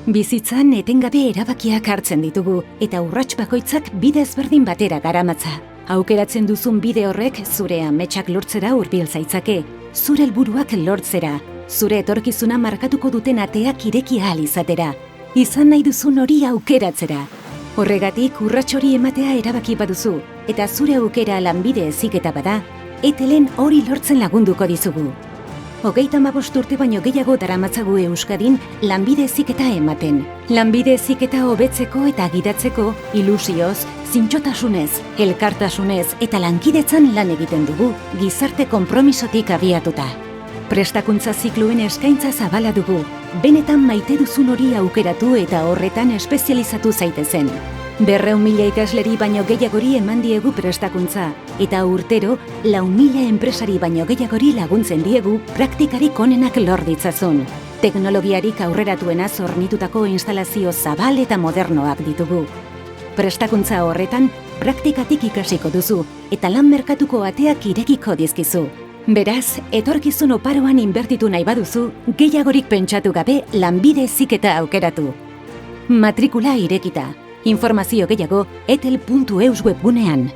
Bizitzan etengabe erabakiak hartzen ditugu eta urrats bakoitzak bide ezberdin batera garamatza. Aukeratzen duzun bide horrek zure ametsak lortzera hurbil zaitzake, zure helburuak lortzera, zure etorkizuna markatuko duten ateak ireki ahal izatera, izan nahi duzun hori aukeratzera. Horregatik urrats hori ematea erabaki baduzu eta zure aukera lanbide heziketa bada, ETLen hori lortzen lagunduko dizugu. 35 urte baino gehiago daramatzagu Euskadin lanbide heziketa ematen. Lanbide heziketa hobetzeko eta gidatzeko ilusioz, zintzotasunez, elkartasunez eta lankidetzan lan egiten dugu, gizarte konpromisotik abiatuta. Prestakuntza zikloen eskaintza zabala dugu, benetan maite duzun hori aukeratu eta horretan espezializatu zaitezen. 200.000 ikasleri baino gehiagori eman diegu prestakuntza, eta urtero 4.000 enpresari baino gehiagori laguntzen diegu praktikarik onenak lor ditzazun. Teknologiarik aurreratuenaz hornitutako instalazio zabal eta modernoak ditugu. Prestakuntza horretan praktikatik ikasiko duzu, eta lan merkatuko ateak irekiko dizkizu. Beraz, etorkizun oparoan inbertitu nahi baduzu, gehiagorik pentsatu gabe lanbide heziketa aukeratu. Matrikula irekita. Informazio gehiago etel.eus webgunean.